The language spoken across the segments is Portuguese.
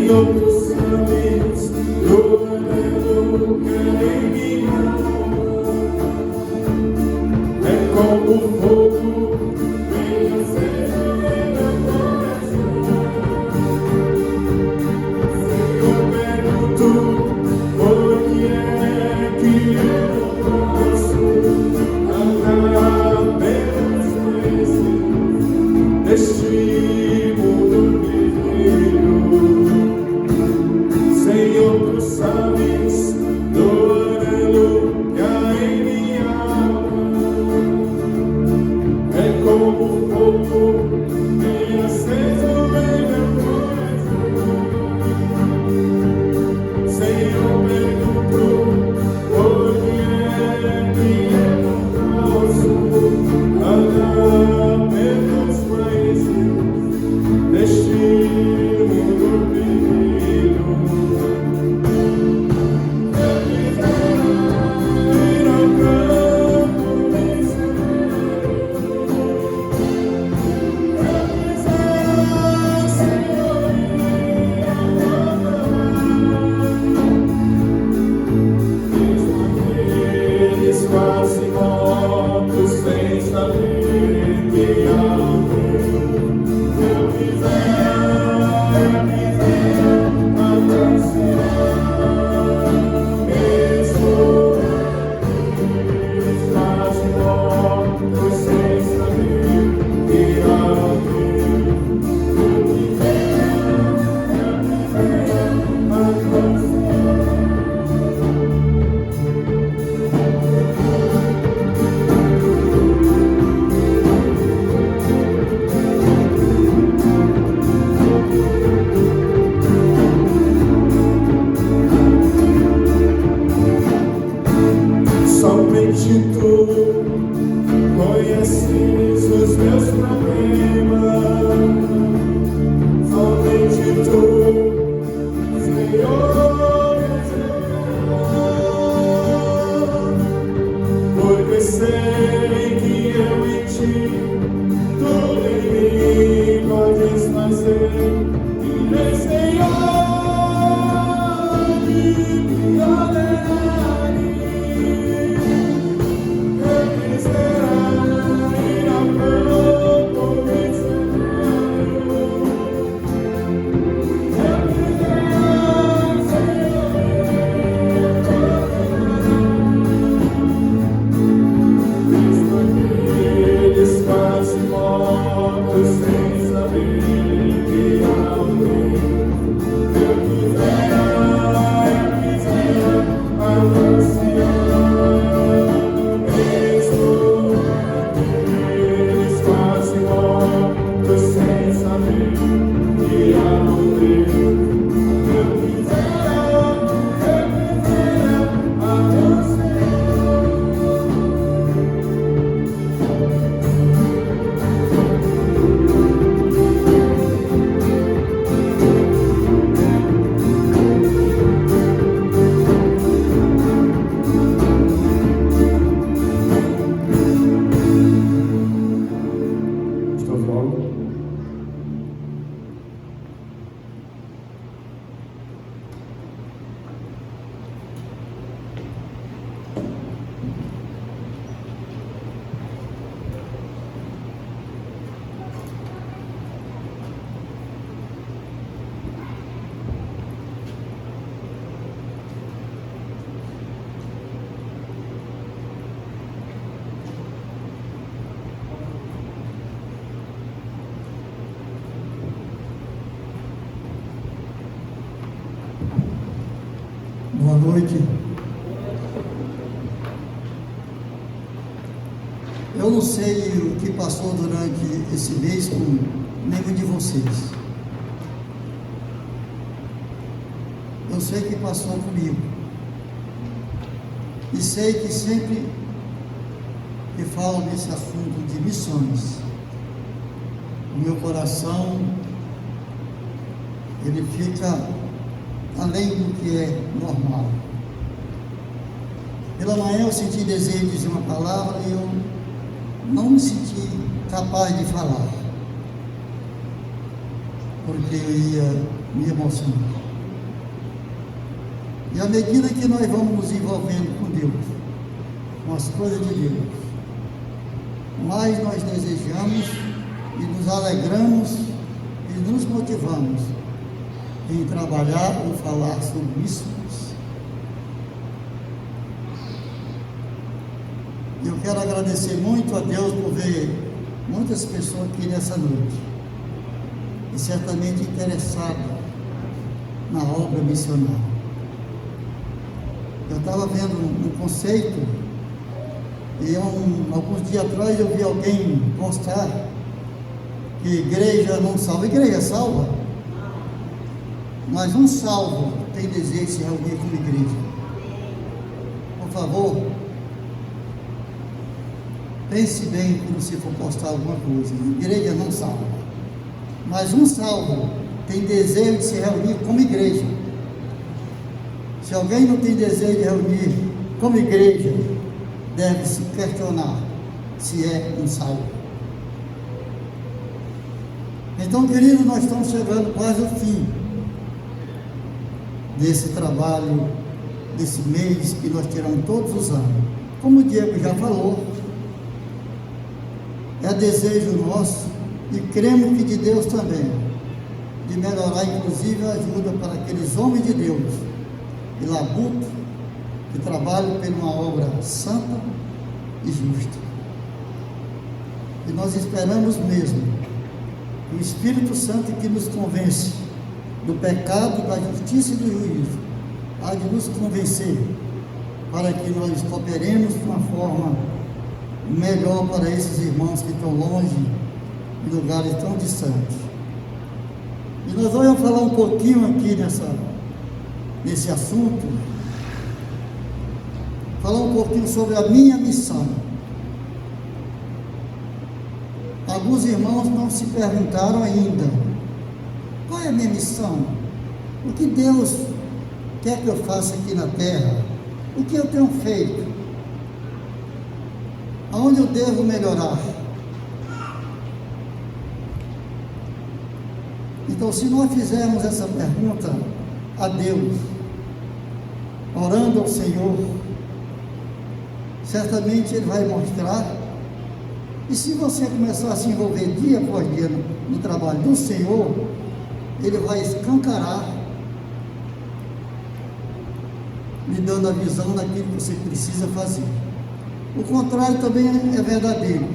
Senhor, tu sabes do anelo que em minha alma é como fogo, vem aceso em meu coração. Senhor, pergunto, por que é que eu não posso andar pelos preços deste mundo viveiro? Senhor, tu sabes do anelo que há em minha alma, é como fogo bem aceso em meu coração. Senhor, pergunto, por que é que eu não posso andar pelos preços deste mundo vivido? Eu quisera ir ao campo missionário, eu quisera, Senhor, ir ao aqueles quase mortos sem saber que há um Deus. Eu quisera anunciar, mesmo aqueles quase mortos sem saber que há um Deus. Eu quisera anunciar. Somente tu conheces os meus problemas, somente tu, Senhor, porque sei que eu em ti tudo em mim podes fazer, e Senhor, me ordenarei. Sem saber que há um Deus, eu quisera anunciar, mesmo aqueles quase mortos sem saber que há um Deus. Eu quisera anunciar. Estou falando? Boa noite. Eu não sei o que passou durante esse mês com nenhum de vocês. Eu sei que passou comigo. E sei que sempre que falo nesse assunto de missões, o meu coração, ele fica além do que é normal. Pela manhã eu senti desejo de dizer uma palavra e eu não me senti capaz de falar. porque eu ia me emocionar. E à medida que nós vamos nos envolvendo com Deus, com as coisas de Deus, mais nós desejamos e nos alegramos e nos motivamos em trabalhar ou falar sobre missões. Eu quero agradecer muito a Deus por ver muitas pessoas aqui nessa noite, e certamente interessadas na obra missionária. Eu estava vendo um conceito, e alguns dias atrás eu vi alguém postar que igreja não salva. Igreja salva, mas um salvo tem desejo de se reunir como igreja. Por favor, pense bem quando você for postar alguma coisa. Igreja não salva, mas um salvo tem desejo de se reunir como igreja. Se alguém não tem desejo de reunir como igreja, deve se questionar se é um salvo. Então, querido, nós estamos chegando quase ao fim desse trabalho, desse mês que nós tiramos todos os anos. Como o Diego já falou, é desejo nosso, e cremos que de Deus também, de melhorar inclusive a ajuda para aqueles homens de Deus e labuto que trabalham por uma obra santa e justa. E nós esperamos mesmo que o Espírito Santo, que nos convence do pecado, da justiça e do juízo, há de nos convencer para que nós cooperemos de uma forma melhor para esses irmãos que estão longe, em lugares tão distantes. E nós vamos falar um pouquinho aqui nesse assunto, falar um pouquinho sobre a minha missão. Alguns irmãos não se perguntaram ainda: qual é a minha missão? O que Deus quer que eu faça aqui na terra? O que eu tenho feito? Aonde eu devo melhorar? Então, se nós fizermos essa pergunta a Deus, orando ao Senhor, certamente Ele vai mostrar. E se você começar a se envolver dia após dia no trabalho do Senhor, Ele vai escancarar, lhe dando a visão daquilo que você precisa fazer. O contrário também é verdadeiro.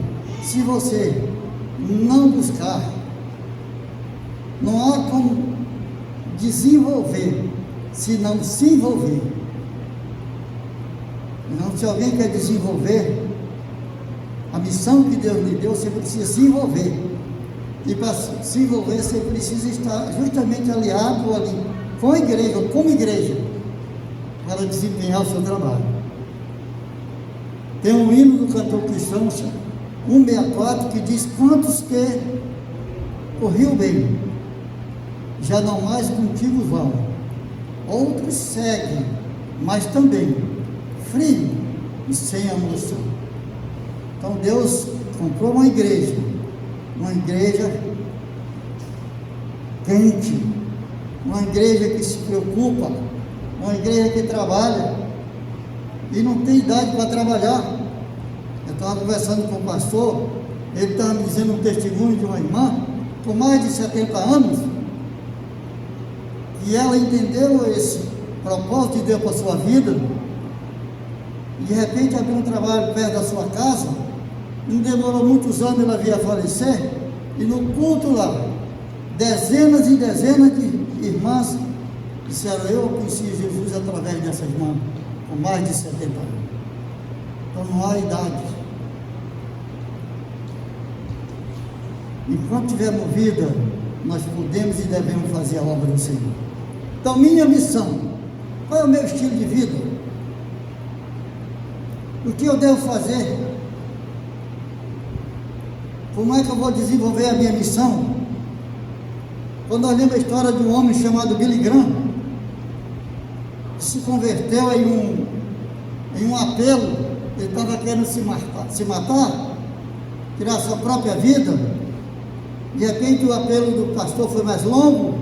Se você não buscar, não há como desenvolver se não se envolver. Então, se alguém quer desenvolver a missão que Deus lhe deu, você precisa se envolver. E para se envolver, você precisa estar justamente aliado ali com a igreja, ou como igreja, para desempenhar o seu trabalho. Tem um hino do cantor cristão, 164, que diz: quantos que corriam bem, já não mais contigo vão, outros seguem, mas também frio e sem emoção. Então Deus comprou uma igreja quente, uma igreja que se preocupa, uma igreja que trabalha e não tem idade para trabalhar. Eu estava conversando com o pastor, ele estava me dizendo um testemunho de uma irmã com mais de 70 anos, e ela entendeu esse propósito de Deus para a sua vida, e de repente abriu um trabalho perto da sua casa. Não demorou muitos anos, ela veio a falecer, e no culto lá, dezenas e dezenas de irmãs disseram: eu conheci Jesus através dessa irmã, com mais de 70 anos. Então não há idade. Enquanto tivermos vida, nós podemos e devemos fazer a obra do Senhor. Então, minha missão, qual é o meu estilo de vida? O que eu devo fazer? Como é que eu vou desenvolver a minha missão? Quando nós lemos a história de um homem chamado Billy Graham, que se converteu em um apelo, ele estava querendo se matar, tirar sua própria vida. De repente o apelo do pastor foi mais longo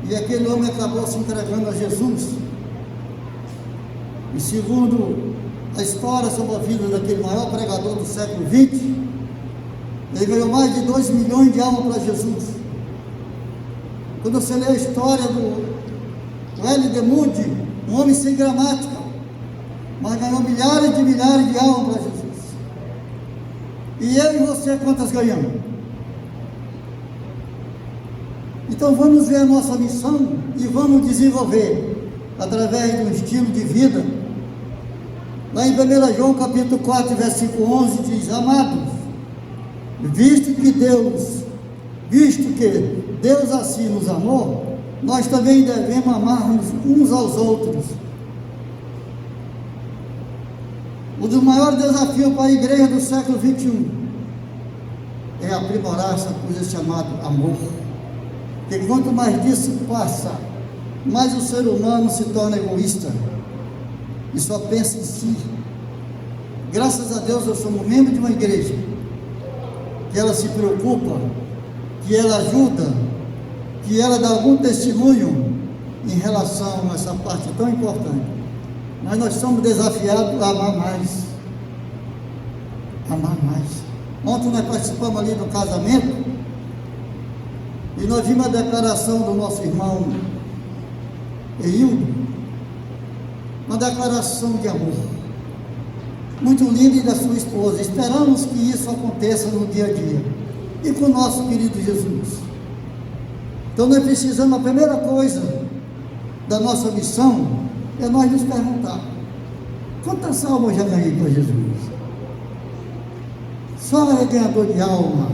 e aquele homem acabou se entregando a Jesus. E segundo a história sobre a vida daquele maior pregador do século XX, ele ganhou mais de 2 milhões de almas para Jesus. Quando você lê a história do L.D. Moody, um homem sem gramática, mas ganhou milhares de almas para Jesus. E eu e você, quantas ganhamos? Então vamos ver a nossa missão e vamos desenvolver através de um estilo de vida. Lá em 1 João capítulo 4, versículo 11 diz: amados, visto que Deus assim nos amou, nós também devemos amar-nos uns aos outros. Um dos maiores desafios para a igreja do século XXI é aprimorar essa coisa chamada amor. Porque quanto mais disso passa, mais o ser humano se torna egoísta e só pensa em si. Graças a Deus eu sou um membro de uma igreja que ela se preocupa, que ela ajuda, que ela dá algum testemunho em relação a essa parte tão importante. Mas nós somos desafiados a amar mais. Amar mais. Ontem nós participamos ali do casamento e nós vimos a declaração do nosso irmão Eildo, uma declaração de amor muito linda, e da sua esposa. Esperamos que isso aconteça no dia a dia e com o nosso querido Jesus. Então nós precisamos, a primeira coisa da nossa missão é nós nos perguntar: quantas almas eu já ganhei para Jesus? Só é ganhador de alma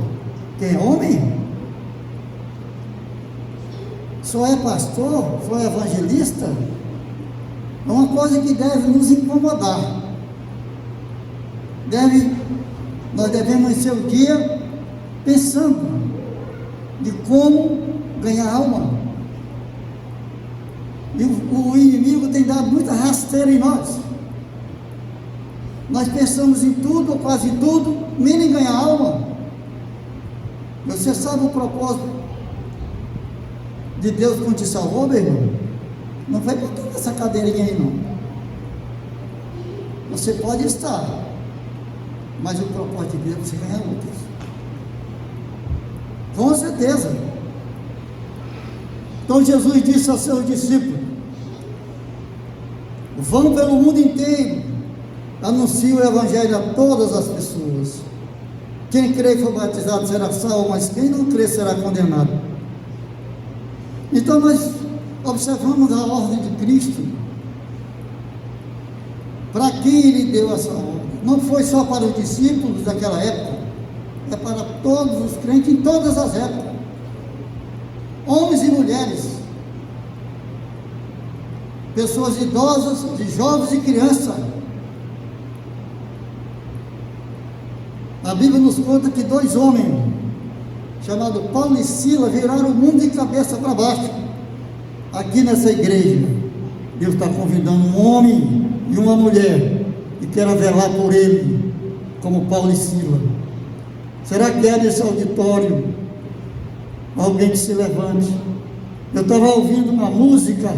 quem é homem? Só é pastor? Só é evangelista? É uma coisa que deve nos incomodar. Nós devemos ser o dia pensando de como ganhar alma. E o inimigo tem dado muita rasteira em nós. Nós pensamos em tudo, ou quase tudo, menos em ganhar alma. Você sabe o propósito de Deus quando te salvou, meu irmão? Não foi por toda essa cadeirinha aí, não. Você pode estar, mas o propósito de Deus é você ganhar outros. Com certeza. Então Jesus disse aos seus discípulos: vão pelo mundo inteiro, anuncie o evangelho a todas as pessoas. Quem crê e for batizado será salvo, mas quem não crê será condenado. Então nós observamos a ordem de Cristo. Para quem Ele deu essa ordem? Não foi só para os discípulos daquela época, é para todos os crentes em todas as épocas, homens e mulheres, pessoas idosas, de jovens e crianças. A Bíblia nos conta que 2 homens, chamados Paulo e Silas, viraram o mundo de cabeça para baixo. Aqui nessa igreja, Deus está convidando um homem e uma mulher que queira velar por Ele, como Paulo e Silas. Será que é nesse auditório alguém que se levante? Eu estava ouvindo uma música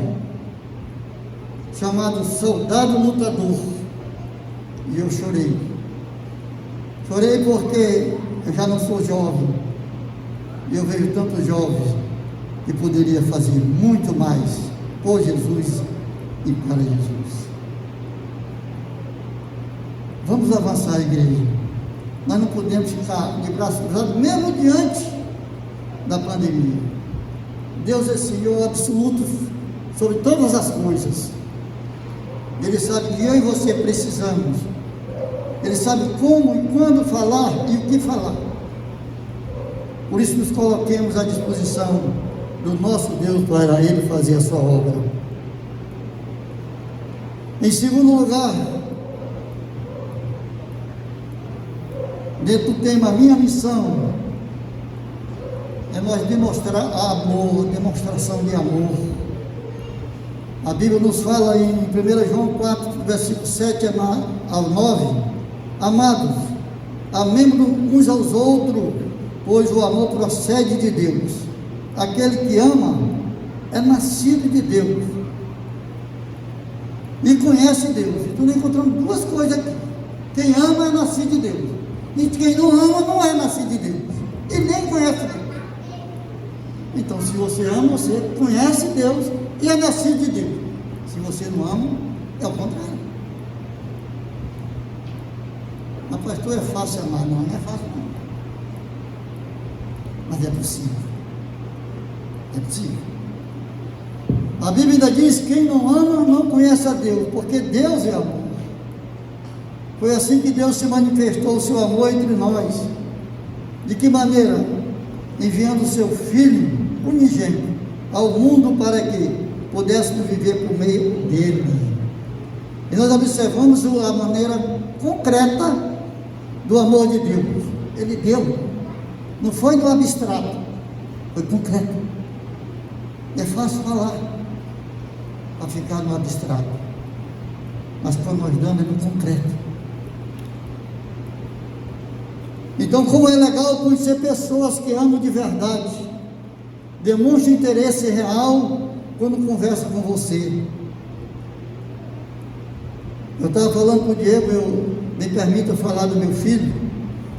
chamada Soldado Lutador e eu chorei. Chorei porque eu já não sou jovem e eu vejo tantos jovens que poderia fazer muito mais por Jesus e para Jesus. Vamos avançar, igreja. Nós não podemos ficar de braços cruzados, mesmo diante da pandemia. Deus é Senhor absoluto sobre todas as coisas. Ele sabe que eu e você precisamos. Ele sabe como e quando falar e o que falar. Por isso nos coloquemos à disposição do nosso Deus para Ele fazer a sua obra. Em segundo lugar, dentro do tema minha missão, é nós demonstrar amor, demonstração de amor. A Bíblia nos fala em 1 João 4, versículo 7 ao 9, amados, amemos uns aos outros, pois o amor procede de Deus. Aquele que ama é nascido de Deus e conhece Deus. Então nós encontramos duas coisas aqui: quem ama é nascido de Deus, e quem não ama não é nascido de Deus e nem conhece Deus. Então, se você ama, você conhece Deus e é nascido de Deus. Se você não ama, é o contrário. Mas pastor, é fácil amar? Não, não é fácil não, mas é possível. É possível. A Bíblia ainda diz: quem não ama não conhece a Deus, porque Deus é amor. Foi assim que Deus se manifestou o seu amor entre nós. De que maneira? Enviando o seu Filho unigênito ao mundo para que pudéssemos viver por meio dele. E nós observamos a maneira concreta do amor de Deus. Ele deu, não foi no abstrato, foi concreto. É fácil falar para ficar no abstrato, mas quando nós damos é no concreto. Então, como é legal conhecer pessoas que amam de verdade, demonstram interesse real quando conversa com você. Eu estava falando com o Diego, me permita falar do meu filho,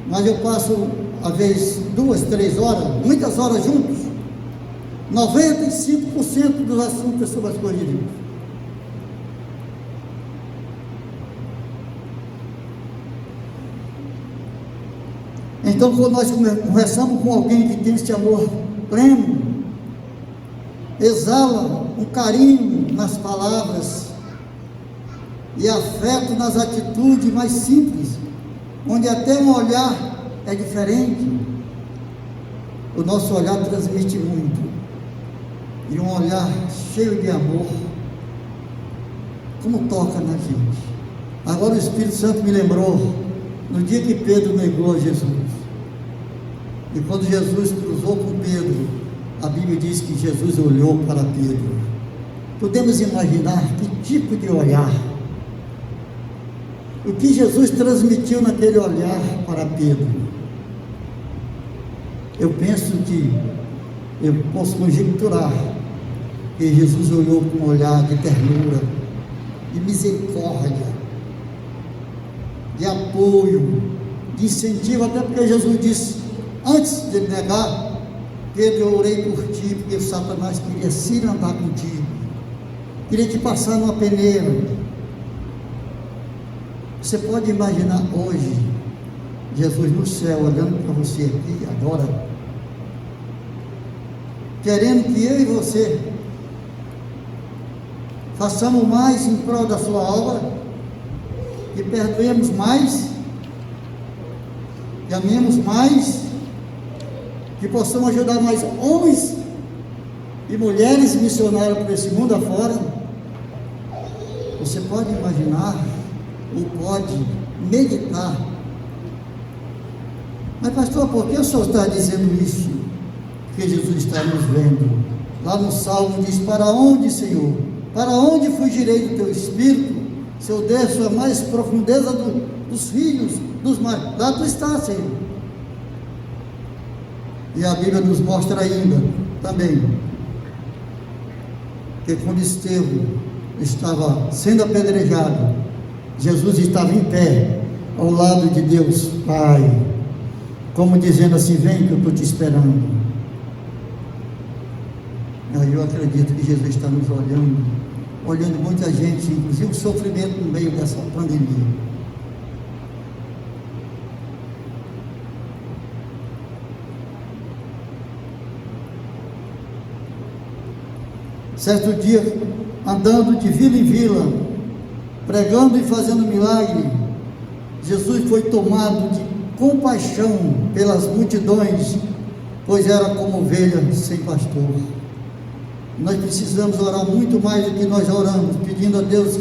mas eu passo, às vezes, 2, 3 horas, muitas horas juntos. 95% dos assuntos é sobre as coisas de Deus. Então, quando nós conversamos com alguém que tem esse amor pleno, exala um carinho nas palavras e afeto nas atitudes mais simples, onde até um olhar é diferente. O nosso olhar transmite muito, e um olhar cheio de amor, como toca na gente. Agora o Espírito Santo me lembrou no dia que Pedro negou a Jesus, e quando Jesus cruzou com Pedro, a Bíblia diz que Jesus olhou para Pedro. Podemos imaginar que tipo de olhar, o que Jesus transmitiu naquele olhar para Pedro. Eu penso que eu posso conjecturar que Jesus olhou com um olhar de ternura, de misericórdia, de apoio, de incentivo, até porque Jesus disse, antes de negar: Pedro, eu orei por ti, porque Satanás queria se andar contigo, queria te passar numa peneira. Você pode imaginar hoje, Jesus no céu, olhando para você aqui, agora, querendo que eu e você façamos mais em prol da sua obra, que perdoemos mais, que amemos mais, que possamos ajudar mais homens e mulheres missionários por esse mundo afora. Você pode imaginar, ou pode meditar: mas pastor, por que o senhor está dizendo isso? Porque Jesus está nos vendo. Lá no Salmo diz: para onde, Senhor? Para onde fugirei do teu Espírito? Se eu desço a mais profundeza dos rios, dos mares, lá tu estás, Senhor. E a Bíblia nos mostra ainda, também, que quando Estevão estava sendo apedrejado, Jesus estava em pé, ao lado de Deus Pai, como dizendo assim: vem que eu estou te esperando. Aí eu acredito que Jesus está nos olhando muita gente, inclusive o sofrimento no meio dessa pandemia. Certo dia, andando de vila em vila, pregando e fazendo milagre, Jesus foi tomado de compaixão pelas multidões, pois era como ovelha sem pastor. Nós precisamos orar muito mais do que nós oramos, pedindo a Deus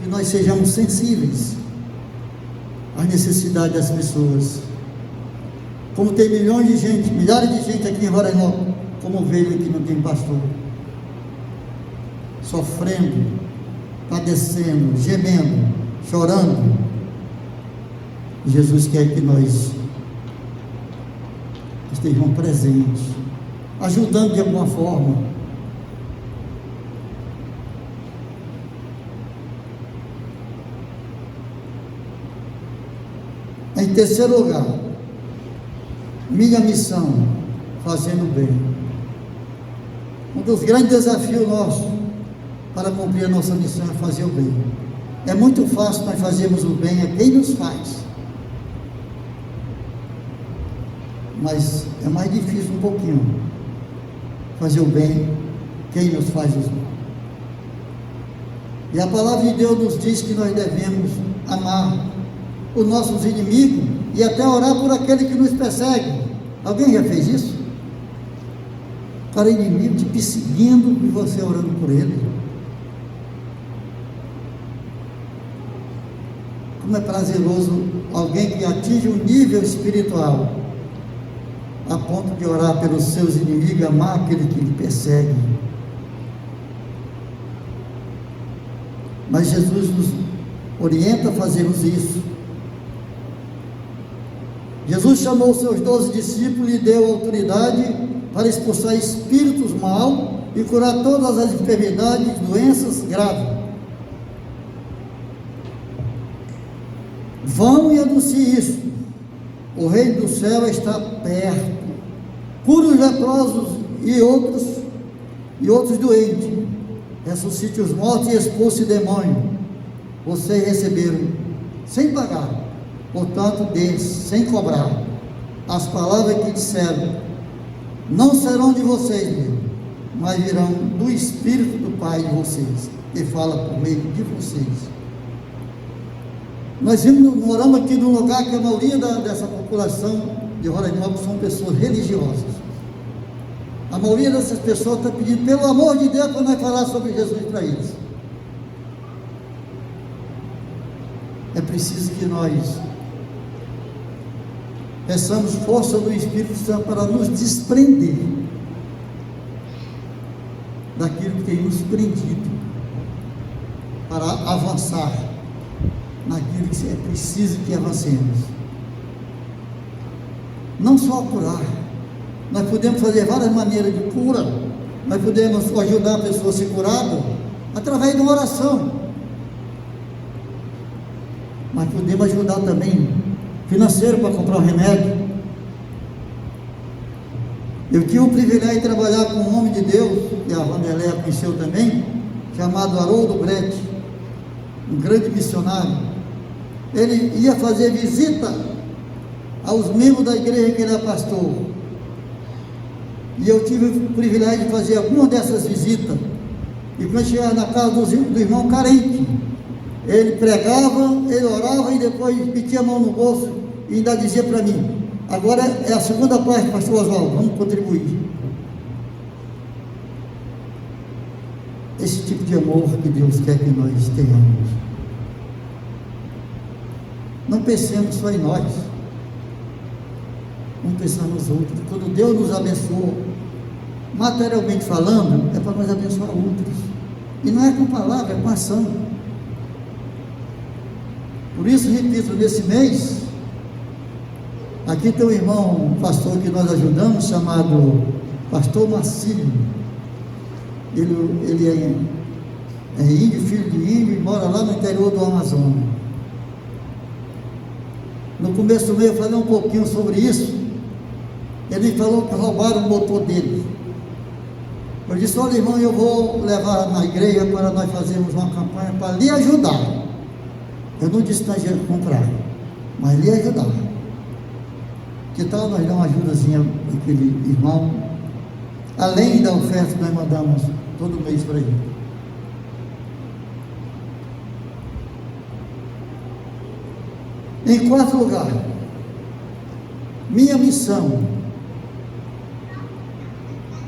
que nós sejamos sensíveis às necessidades das pessoas. Como tem milhões de gente, milhares de gente aqui em Roraima, como ovelha que não tem pastor, sofrendo, padecendo, gemendo, chorando. Jesus quer que nós estejam presentes, ajudando de alguma forma. Em terceiro lugar, minha missão, fazendo o bem. Um dos grandes desafios nossos para cumprir a nossa missão é fazer o bem. É muito fácil nós fazermos o bem a quem nos faz, mas é mais difícil um pouquinho fazer o bem quem nos faz o mal. E a palavra de Deus nos diz que nós devemos amar os nossos inimigos e até orar por aquele que nos persegue. Alguém já fez isso? Para o inimigo te perseguindo e você orando por ele. Como é prazeroso alguém que atinge um nível espiritual a ponto de orar pelos seus inimigos, amar aquele que lhe persegue. Mas Jesus nos orienta a fazermos isso. Jesus chamou os seus 12 discípulos e deu autoridade para expulsar espíritos maus e curar todas as enfermidades e doenças graves. Vão e anunciem isso. O reino do céu está perto. Cure os leprosos e outros doentes. Ressuscite os mortos e expulse demônios. Vocês receberam sem pagar, portanto, deles, sem cobrar. As palavras que disseram não serão de vocês mesmo, mas virão do Espírito do Pai de vocês, que fala por meio de vocês. Nós moramos aqui num lugar que a maioria dessa população de Roraima são pessoas religiosas. A maioria dessas pessoas está pedindo, pelo amor de Deus, para nós falar sobre Jesus para eles. É preciso que nós peçamos força do Espírito Santo para nos desprender daquilo que tem nos prendido, para avançar naquilo que é preciso que avancemos. Não só curar, nós podemos fazer várias maneiras de cura. Nós podemos ajudar a pessoa a ser curada através de uma oração, mas podemos ajudar também financeiro para comprar um remédio. Eu tive o privilégio de trabalhar com um homem de Deus, que a Vandeléia conheceu também, chamado Haroldo Brecht, um grande missionário. Ele ia fazer visita aos membros da igreja que ele é pastor, e eu tive o privilégio de fazer alguma dessas visitas. E quando chegava na casa do irmão carente, ele pregava, ele orava e depois metia a mão no bolso e ainda dizia para mim: agora é a segunda parte, pastor Oswaldo, vamos contribuir. Esse tipo de amor que Deus quer que nós tenhamos. Não pensemos só em nós, vamos pensar nos outros. Quando Deus nos abençoou, materialmente falando, é para nós abençoar outros, e não é com palavra, é com ação. Por isso, repito, nesse mês, aqui tem um irmão, um pastor que nós ajudamos, chamado Pastor Marcílio. Ele é índio, filho de índio, e mora lá no interior do Amazonas. No começo do mês eu falei um pouquinho sobre isso. Ele falou que roubaram o motor dele. Eu disse: olha, irmão, eu vou levar na igreja para nós fazermos uma campanha para lhe ajudar. Eu não disse que nós íamos comprar, mas lhe ajudar. Que tal nós dar uma ajudazinha para aquele irmão, além da oferta que nós mandamos todo mês para ele? Em quarto lugar, minha missão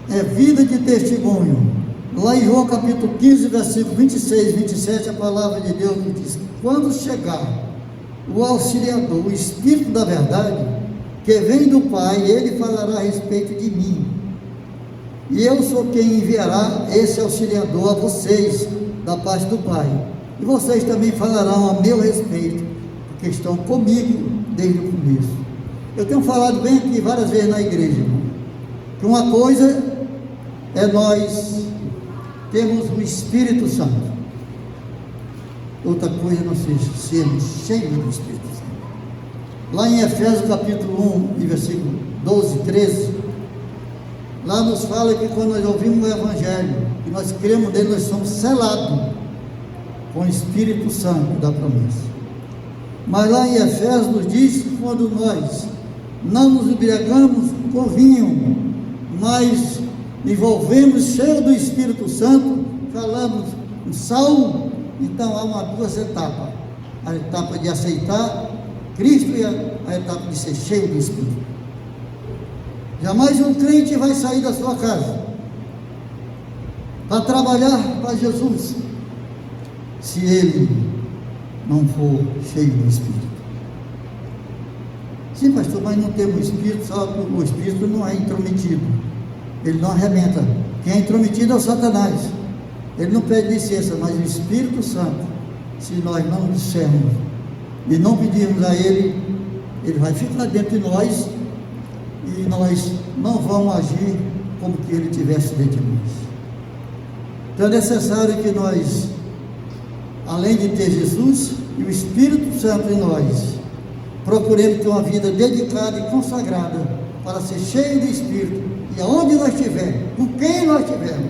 é vida de testemunho. Lá em João capítulo 15, versículo 26 e 27, a palavra de Deus nos diz: quando chegar o auxiliador, o Espírito da verdade, que vem do Pai, ele falará a respeito de mim, e eu sou quem enviará esse auxiliador a vocês, da parte do Pai, e vocês também falarão a meu respeito, porque estão comigo desde o começo. Eu tenho falado bem aqui várias vezes na igreja, que uma coisa é nós termos o Espírito Santo, outra coisa é nós sermos cheios do Espírito Santo. Lá em Efésios capítulo 1, e versículo 12, 13, lá nos fala que quando nós ouvimos o Evangelho, e nós cremos nele, nós somos selados com o Espírito Santo da promessa. Mas lá em Efésios nos diz que quando nós não nos embriagamos com vinho, mas envolvemos cheio do Espírito Santo, falamos em salmo. Então há duas etapas: a etapa de aceitar Cristo e a etapa de ser cheio do Espírito. Jamais um crente vai sair da sua casa para trabalhar para Jesus se ele não for cheio do Espírito. Sim, pastor, mas não temos o Espírito, só que o Espírito não é intrometido, ele não arrebenta. Quem é intrometido é o Satanás, ele não pede licença, mas o Espírito Santo, se nós não dissermos e não pedirmos a ele, ele vai ficar dentro de nós e nós não vamos agir como que ele estivesse dentro de nós. Então é necessário que nós, além de ter Jesus e o Espírito Santo em nós, procuremos ter uma vida dedicada e consagrada para ser cheio de Espírito, e aonde nós estivermos, com quem nós estivermos,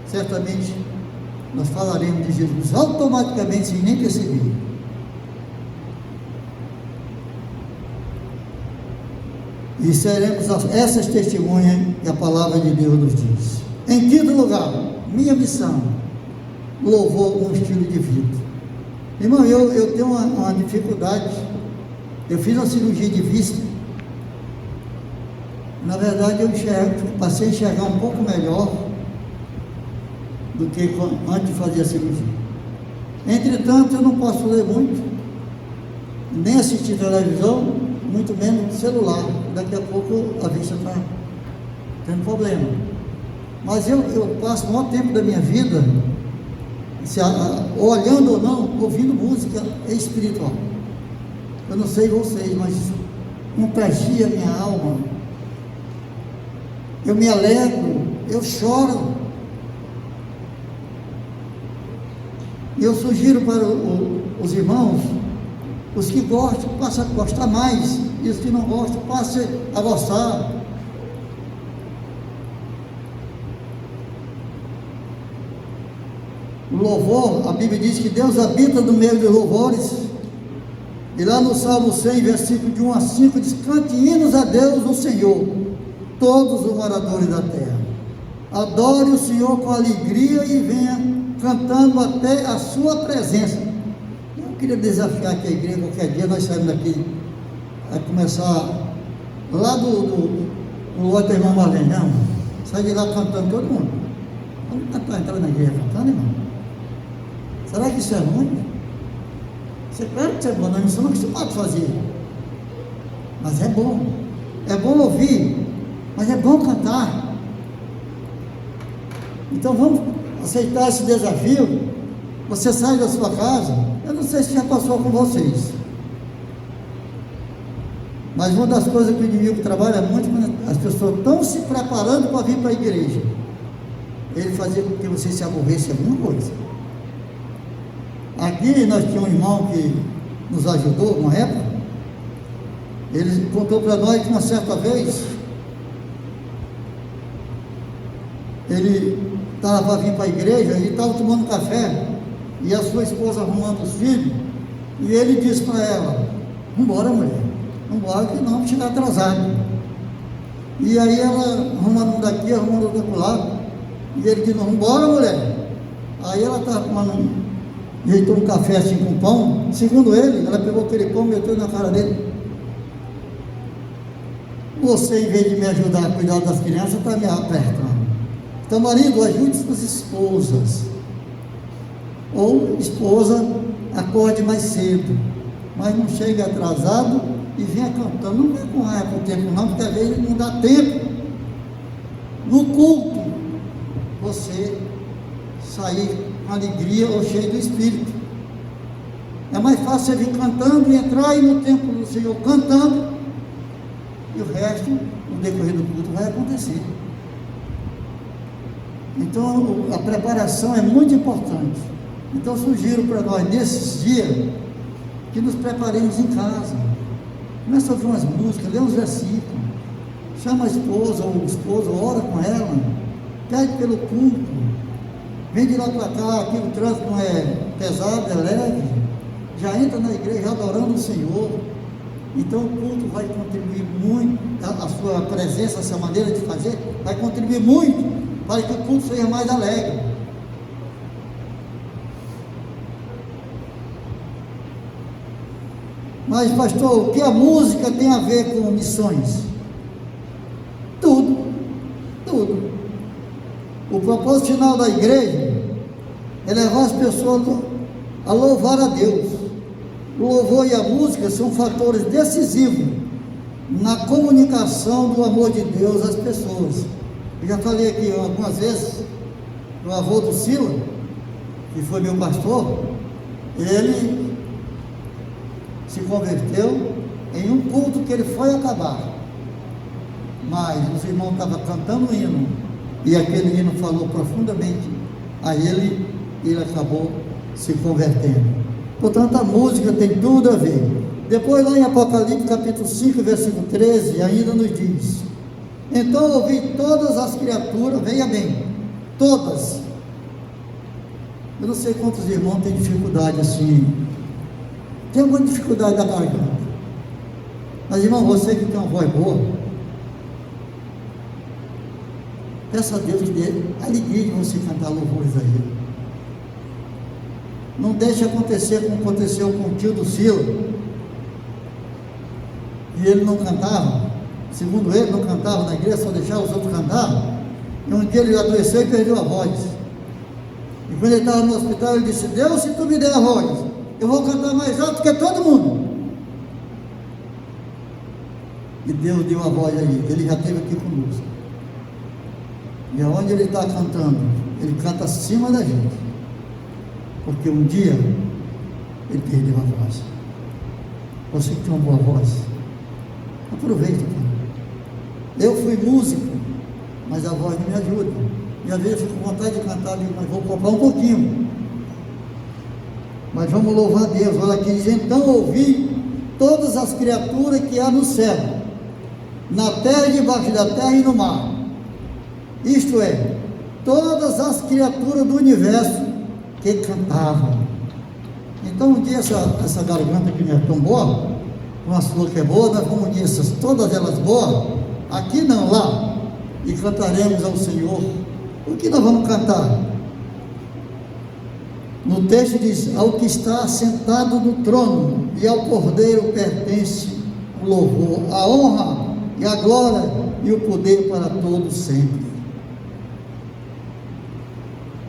certamente nós falaremos de Jesus automaticamente, sem nem perceber. E seremos essas testemunhas que a palavra de Deus nos diz. Em quinto lugar, minha missão: louvor com estilo de vida. Irmão, eu tenho uma dificuldade. Eu fiz uma cirurgia de vista. Na verdade, eu passei a enxergar um pouco melhor do que antes de fazer a cirurgia. Entretanto, eu não posso ler muito, nem assistir televisão, muito menos celular. Daqui a pouco a vista está tendo problema. Mas eu passo o maior tempo da minha vida, olhando ou não, ouvindo música espiritual. Eu não sei vocês, mas contagia a minha alma. Eu me alegro, eu choro. Eu sugiro para os irmãos, os que gostam, passem a gostar mais, e os que não gostam, passem a gostar. O louvor, a Bíblia diz que Deus habita no meio dos louvores. E lá no Salmo 100, versículo de 1 a 5, diz: cante hinos a Deus, o Senhor, todos os moradores da terra. Adore o Senhor com alegria e venha cantando até a sua presença. Eu queria desafiar aqui a igreja, qualquer dia nós saímos daqui, vai começar lá do outro irmão Marlene, não, sai de lá cantando todo mundo. Vamos cantar, entrar na igreja cantando, irmão. Será que isso é ruim? Você claro que isso é bom, nós não somos acostumados a fazer, mas é bom ouvir, mas é bom cantar. Então vamos aceitar esse desafio. Você sai da sua casa, eu não sei se já passou com vocês, mas uma das coisas que o inimigo trabalha muito, quando as pessoas estão se preparando para vir para a igreja, ele fazia com que você se aborresse alguma coisa. Aqui nós tínhamos um irmão que nos ajudou uma época. Ele contou para nós que uma certa vez ele estava para vir para a igreja e estava tomando café, e a sua esposa arrumando os filhos, e ele disse para ela: vamos embora, mulher, vamos embora, que não vamos chegar atrasado. E aí ela arrumando um daqui, arrumando outro do lado, e ele disse: vamos embora, mulher. Aí ela estava tomando ajeitou um café assim com pão. Segundo ele, ela pegou aquele pão e meteu na cara dele. Você, em vez de me ajudar a cuidar das crianças, está me apertando. Então, marido, ajude suas esposas. Ou esposa, acorde mais cedo, mas não chegue atrasado e venha cantando. Não vem com raiva com o tempo não, porque às vezes não dá tempo. No culto, você sair com alegria ou cheio do Espírito. É mais fácil você vir cantando e entrar aí no templo do Senhor cantando e o resto, no decorrer do culto, vai acontecer. Então, a preparação é muito importante. Então, sugiro para nós, nesses dias, que nos preparemos em casa. Começa a ouvir umas músicas, lê uns versículos, chama a esposa ou o esposo, ora com ela, pede pelo culto, vem de lá para cá, aqui o trânsito não é pesado, é leve, já entra na igreja adorando o Senhor. Então o culto vai contribuir muito, a sua presença, a sua maneira de fazer, vai contribuir muito para que o culto seja mais alegre. Mas, pastor, o que a música tem a ver com missões? Tudo, tudo. O propósito final da igreja é levar as pessoas a louvar a Deus. O louvor e a música são fatores decisivos na comunicação do amor de Deus às pessoas. Eu já falei aqui algumas vezes, o avô do Sila, que foi meu pastor, ele se converteu em um culto que ele foi acabar, mas os irmãos estavam cantando um hino, e aquele hino falou profundamente a ele, e ele acabou se convertendo. Portanto, a música tem tudo a ver. Depois, lá em Apocalipse capítulo 5, versículo 13, ainda nos diz: então ouvi todas as criaturas, veja bem, todas. Eu não sei quantos irmãos têm dificuldade assim, tem muita dificuldade da garganta, mas irmão, você que tem uma voz boa, peça a Deus que dê alegria de você cantar louvores a Ele. Não deixe acontecer como aconteceu com o tio do Sila, e ele não cantava, segundo ele, não cantava na igreja, só deixava os outros cantar, e um dia ele adoeceu e perdeu a voz. E quando ele estava no hospital, ele disse: Deus, se tu me der a voz, eu vou cantar mais alto que todo mundo. E Deus deu a voz a ele, ele já esteve aqui conosco. E aonde ele está cantando, ele canta acima da gente, porque um dia ele perdeu a voz. Você que tem uma boa voz, aproveita, cara. Eu fui músico, mas a voz não me ajuda, e às vezes eu fico com vontade de cantar, mas vou comprar um pouquinho. Mas vamos louvar a Deus. Olha aqui, diz: então ouvi todas as criaturas que há no céu, na terra, debaixo da terra e no mar, isto é, todas as criaturas do universo que cantavam. Então um dia essa garganta que não é tão boa, uma sua que é boa, nós vamos unir todas elas boas, aqui não, lá, e cantaremos ao Senhor. O que nós vamos cantar? No texto diz: ao que está sentado no trono e ao Cordeiro pertence o louvor, a honra e a glória e o poder para todos sempre.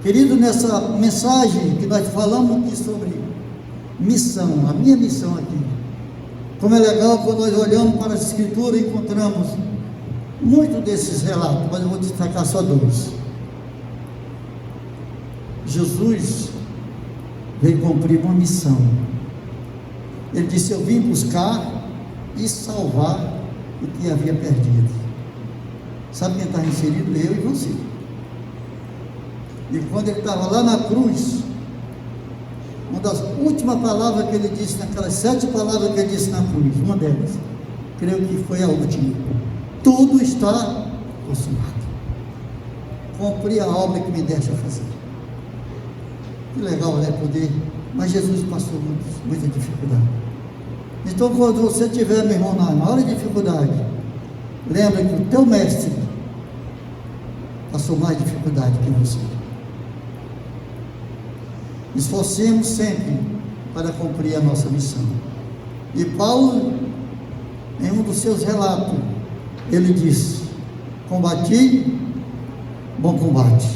Querido, nessa mensagem que nós falamos aqui sobre missão, a minha missão aqui, como é legal quando nós olhamos para as Escrituras e encontramos muito desses relatos, mas eu vou destacar só dois. Jesus veio cumprir uma missão. Ele disse: eu vim buscar e salvar o que havia perdido. Sabe quem está inserido? Eu e você. E quando ele estava lá na cruz, uma das últimas palavras que ele disse, naquelas 7 palavras que ele disse na cruz, uma delas, creio que foi a última: tudo está consumado. Cumpri a obra que me deixa fazer. Que legal, né? Poder. Mas Jesus passou muita dificuldade. Então, quando você estiver, meu irmão, na maior dificuldade, lembra que o teu mestre passou mais dificuldade que você. Esforcemos sempre para cumprir a nossa missão. E Paulo, em um dos seus relatos, ele disse: combati bom combate,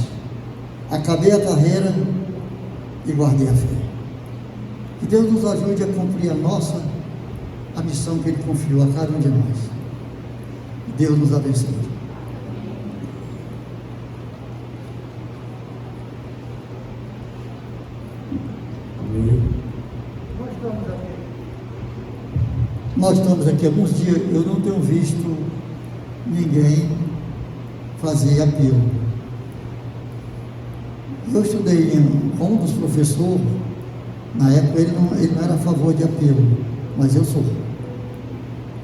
acabei a carreira e guardei a fé. Que Deus nos ajude a cumprir a missão que Ele confiou a cada um de nós. Deus nos abençoe. Amém. Nós estamos aqui. Nós estamos aqui alguns dias, eu não tenho visto ninguém fazer apelo. Eu estudei com um dos professores, na época ele não era a favor de apelo, mas eu sou.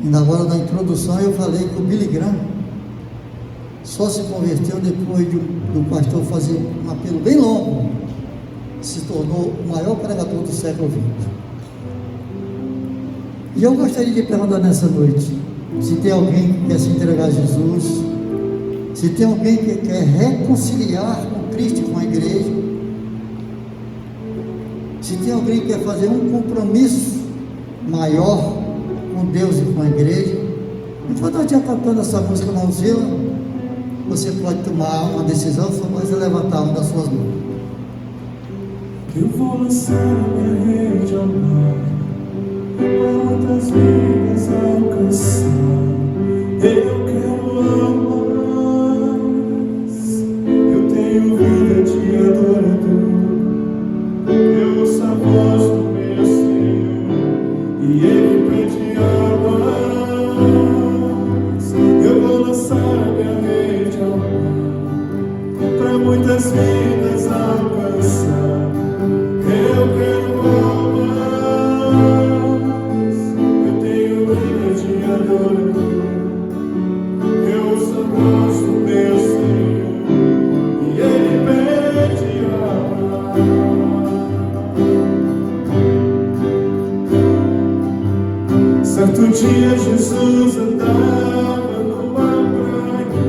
E na hora da introdução eu falei que o Billy Graham só se converteu depois do pastor fazer um apelo bem longo, se tornou o maior pregador do século XX. E eu gostaria de perguntar nessa noite, se tem alguém que quer se entregar a Jesus, se tem alguém que quer reconciliar com Cristo e com a igreja, se tem alguém que quer fazer um compromisso maior com Deus e com a igreja, enquanto eu estiver cantando essa música na Alzira, você pode tomar uma decisão, só mais levantar uma das suas mãos. Eu vou lançar a minha rede ao mar, quantas vidas alcançar. Eu quero amar, eu tenho vida de adorador. Eu ouço a voz do meu Senhor e Ele pede amar. Eu vou lançar a minha rede ao mar, para muitas vidas alcançar. Eu quero amar, eu tenho vida de adorador. Eu ouço a voz do meu Senhor e Ele pede amar. Certo dia Jesus andava numa praia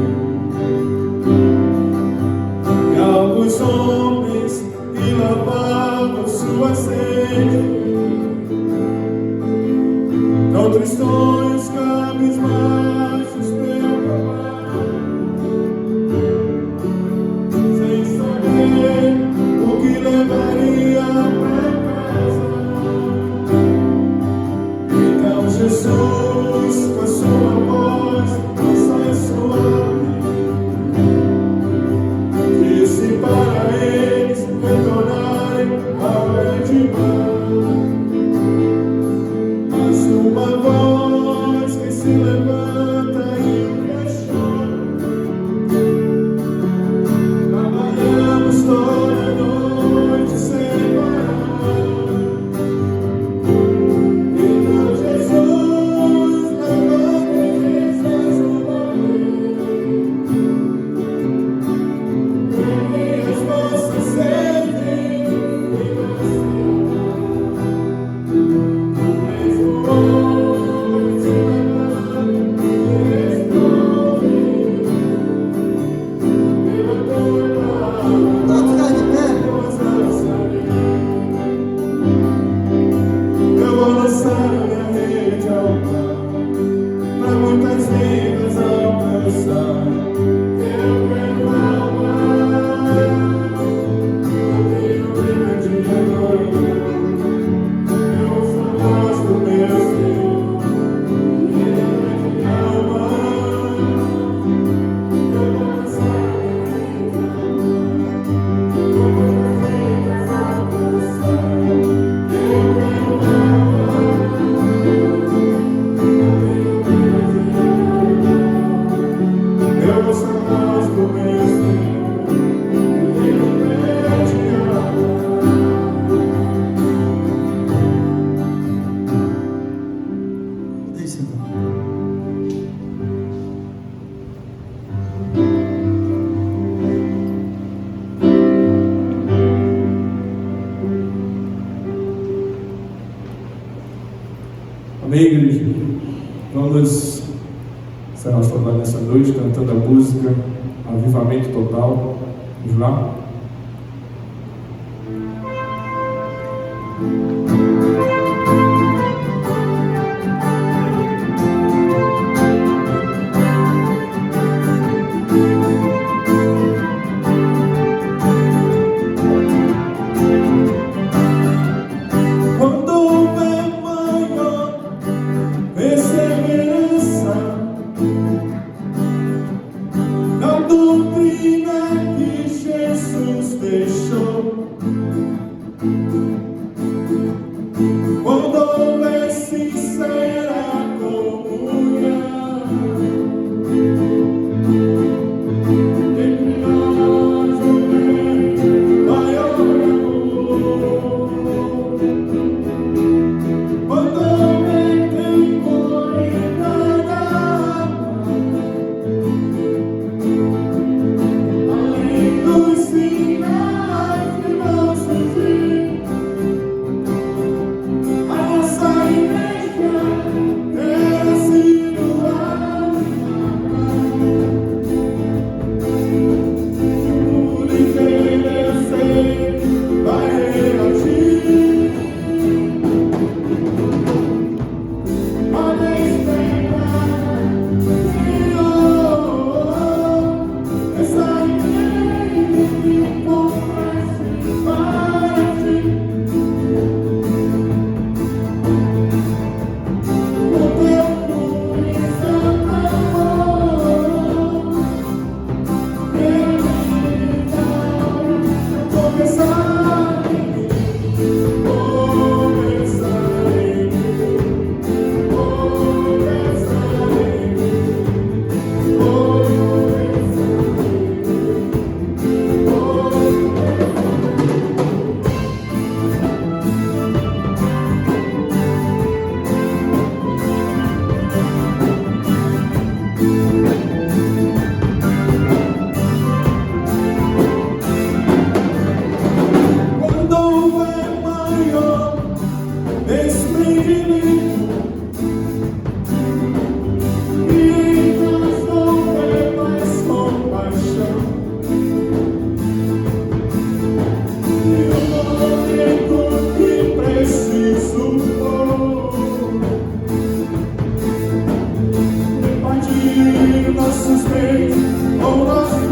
e alguns homens lhe lavavam sua sede. Tão tristonhos, cabisbaixos pelo mar, sem saber o que levaria para casa. Então Jesus, com a sua voz doce e suave, disse para eles retornarem ao grande mar. Mas uma voz que se levanta e questiona: trabalhamos toda a noite sem parar. Então Jesus levanta e diz mais uma vez: as vossas sentem e Pode ficar de pé. eu vou lançar a minha rede ao mar, para muitas vidas alcançar. Eu quero amar, eu tenho vida de adorador. Eu ouço a voz do meu Senhor e Ele pede amar. Eu vou lançar a minha rede ao mar, para muitas vidas alcançar. Eu quero amar, eu ouço a voz do meu Senhor e Ele pede amar. Deixa eu ver. Amém, igreja? Vamos ser nosso trabalho nessa noite cantando a música Avivamento Total. Vamos lá? Quando houver maior perseverança na doutrina que Jesus sinais que vão surgir. A nossa igreja cresce no altar. Por inteiro eu sei, vai reagir. Olha esperar, essa igreja que confessa para ti. O teu puro e santo amor, ele vai começar em mim, começar em mim, começar em mim, começar quando houver maior desprendimento e em nós houver mais compaixão, e o momento que preciso for invadir nossos bens com nosso